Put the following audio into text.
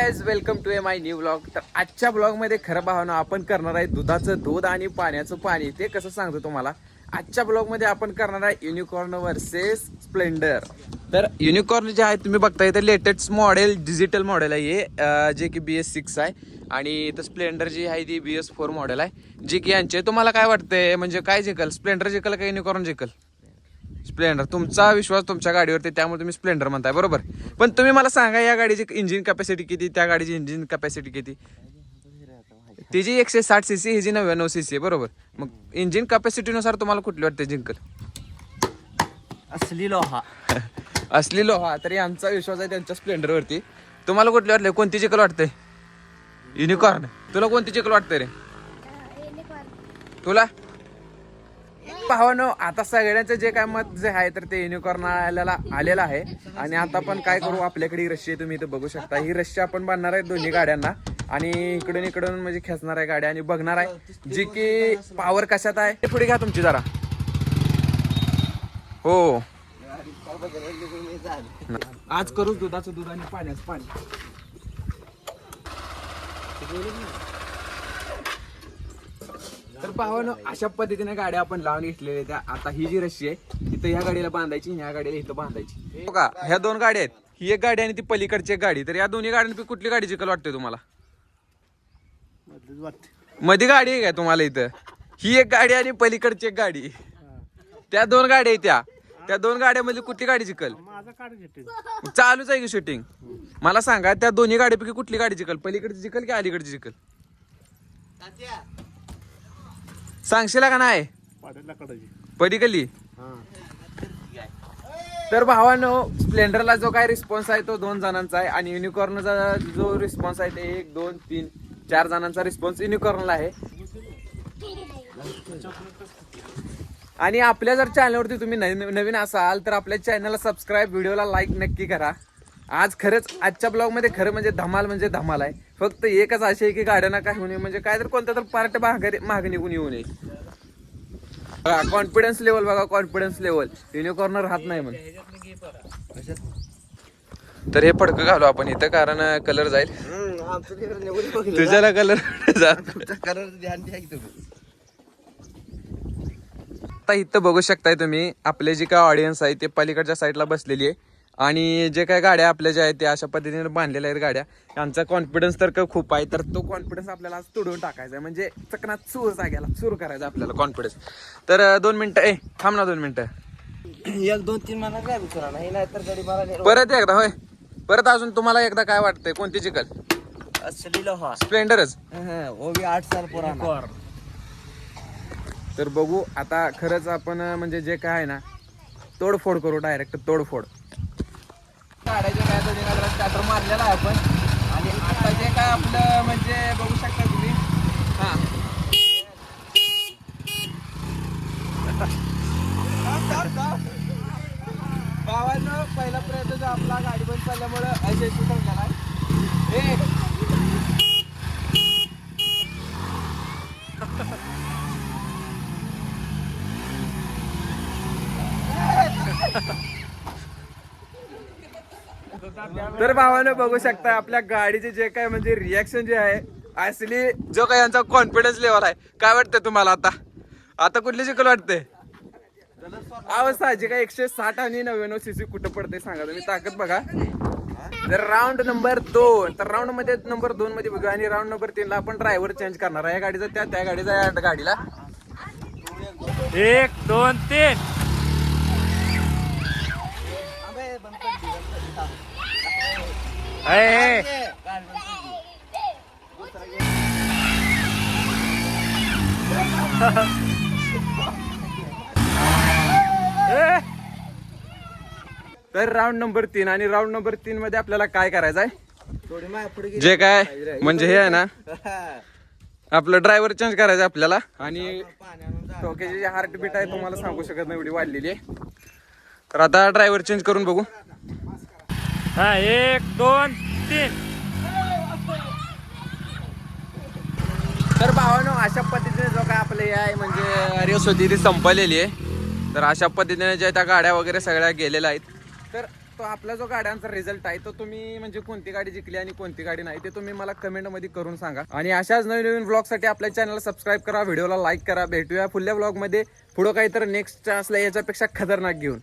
Guys welcome to my new blog. तर आजच्या ब्लॉगमध्ये खरं पाहणं आपण करणार आहे दुधाचं दूध आणि पाण्याचं पाणी. ते कसं सांगतो तुम्हाला. आजच्या ब्लॉगमध्ये आपण करणार आहे युनिकॉर्न वर्सेस स्प्लेंडर. तर युनिकॉर्न जे आहे तुम्ही बघताय तर लेटेस्ट मॉडेल डिजिटल मॉडेल आहे हे, जे की BS6 आहे. आणि तर स्प्लेंडर जी आहे ती BS4 मॉडेल आहे, जे की यांचे. तुम्हाला काय वाटतंय म्हणजे काय जिंकल, स्प्लेंडर जिंकल का युनिकॉर्न जिंकल? स्प्लेंडर. तुमचा विश्वास तुमच्या गाडीवरती, त्यामुळे तुम्ही स्प्लेंडर म्हणताय, बरोबर. पण तुम्ही मला सांगा या गाडीची इंजिन कॅपॅसिटी किती, त्या गाडीची इंजिन कॅपॅसिटी किती? तिची 160 cc, हिची 99 cc आहे, बरोबर. मग इंजिन कॅपॅसिटीनुसार तुम्हाला कुठली वाटते जिंकल? असली लोहा. असली लोहा. तरी आमचा विश्वास आहे त्यांच्या स्प्लेंडरवरती. तुम्हाला कुठली वाटले, कोणती जिंकल वाटते? युनिकॉर्न. तुला कोणती जिंकल वाटते रे? तुला? पाहनो आता सगळ्यांचं जे काय मत जे आहे तर ते युनिकॉर्न आलेला आहे. आणि आता आपण काय करू, आपल्याकडे ही रस्सी आहे, तुम्ही इथं बघू शकता. ही रस्सी आपण बांधणार आहे दोन्ही गाड्यांना आणि इकडून म्हणजे खेचणार आहे गाड्या आणि बघणार आहे जी की पॉवर कशात आहे. ते पुढे घ्या तुमची जरा. हो, आज करू दुधाचं दूध आणि पाण्याचं पाणी. तर पाहून अशा पद्धतीने गाड्या आपण लावून घेतलेल्या त्या. आता ही जी रस्सी आहे इथं ह्या गाडीला बांधायची, ह्या गाडीला इथं बांधायची. हो का, ह्या दोन गाड्या आहेत, ही एक गाडी आणि ती पलीकडची एक गाडी. तर या दोन्ही गाड्यांपैकी कुठली गाडी जिंकल वाटते तुम्हाला? मध्ये गाडी आहे काय तुम्हाला इथं? ही एक गाडी आणि पलीकडची एक गाडी. त्या दोन गाड्या आहेत, त्या दोन गाड्यामध्ये कुठली गाडी जिंकल? चालूच आहे की शूटिंग. मला सांगा त्या दोन्ही गाड्यांपैकी कुठली गाडी जिंकल? पलीकडची जिंकल की अलीकडची जिंकल? सांगशील का नाही? पलीकडली. तर भावानो, स्प्लेंडरला जो काय रिस्पॉन्स आहे तो 2 जणांचा आहे आणि युनिकॉर्नचा जो रिस्पॉन्स आहे ते 1 2 3 4 जणांचा रिस्पॉन्स युनिकॉर्नला आहे. आणि आपल्या जर चॅनलवरती तुम्ही नवीन असाल तर आपल्या चॅनलला सबस्क्राईब, व्हिडिओला लाईक नक्की करा. आज खरंच आजच्या ब्लॉगमध्ये खरं म्हणजे धमाल आहे. फक्त एकच अशी आहे की गाड्यांना काय होऊ नये, म्हणजे काय तर कोणता तर पार्ट मागे निघून येऊ नये. कॉन्फिडन्स लेवल बघा, कॉन्फिडन्स लेवल. युनिकॉर्न राहत नाही मग. तर हे पडकं घालू आपण इथं, कारण कलर जाईल. तुझ्याला कलर आता इथं बघू शकताय तुम्ही, आपले जे काय ऑडियन्स आहे ते पलीकडच्या साईडला बसलेली आहे. आणि जे काय गाड्या आपल्या ज्या आहेत त्या अशा पद्धतीने बांधलेल्या आहेत गाड्या. यांचा कॉन्फिडन्स तर खूप आहे. तर तो कॉन्फिडन्स आपल्याला आज तोडून टाकायचा आहे, म्हणजे चकनात सुरू करायचा आपल्याला कॉन्फिडन्स. तर 2 मिनिटं थांब ना, 2 मिनिटं. 1 2 3 म्हणा काय विचारा नाही, नाहीतर गाडी मला परत एकदा होय. परत अजून तुम्हाला एकदा काय वाटतंय, कोणती जिंकल? असली लोहा. स्प्लेंडरच. वो भी 8 साल पुराना. तर बघू आता खरंच आपण म्हणजे जे काय आहे ना, तोडफोड करू, डायरेक्ट तोडफोड. गाड्याचे काय तर स्टार्टर मारलेला आहे आपण. आणि आता जे काय आपलं म्हणजे बघू शकता तुम्ही. हा, भावांनो, पहिला प्रयत्न जो आपला गाडी बंद चालल्यामुळे अयशस्वी ठरलेला आहे. तर भावानं बघू शकता आपल्या गाडीचे जे काय म्हणजे रिॲक्शन जे आहे, असली जो काय यांचा कॉन्फिडन्स लेवल आहे. काय वाटतं तुम्हाला आता कुठली जिंकल वाटते? साहजिक आहे, 160 आणि 99 cc कुठं पडते सांगा तुम्ही. ताकद बघा. तर राऊंड नंबर 2. तर राऊंड मध्ये नंबर 2 मध्ये बघू. आणि राऊंड नंबर 3 ला आपण ड्रायव्हर चेंज करणार आहे. या गाडीचा त्या गाडीचा या गाडीला 1 2 3. तर राऊंड नंबर 3. आणि राऊंड नंबर 3 मध्ये आपल्याला काय करायचं आहे, जे काय म्हणजे हे आहे ना, आपलं ड्रायव्हर चेंज करायचं आपल्याला. आणि डोक्याची जी हार्टबीट आहे तुम्हाला सांगू शकत नाही, एवढी वाढलेली आहे. तर आता ड्रायव्हर चेंज करून बघू. 1 2 3. तर भावानो, अशा पद्धतीने जो काय आपले आहे म्हणजे रेस होती ती संपलेली आहे. तर अशा पद्धतीने ज्या त्या गाड्या वगैरे सगळ्या गेलेल्या आहेत. तर तो आपला जो गाड्यांचा रिझल्ट आहे तो तुम्ही म्हणजे कोणती गाडी जिंकली आणि कोणती गाडी नाही ते तुम्ही मला कमेंट मध्ये करून सांगा. आणि अशाच नवीन नवीन व्लॉग साठी आपल्या चॅनलला सबस्क्राईब करा, व्हिडिओला लाईक करा. भेटूया पुढल्या व्लॉग मध्ये पुढं काहीतरी नेक्स्ट असल्या याच्यापेक्षा खतरनाक घेऊन.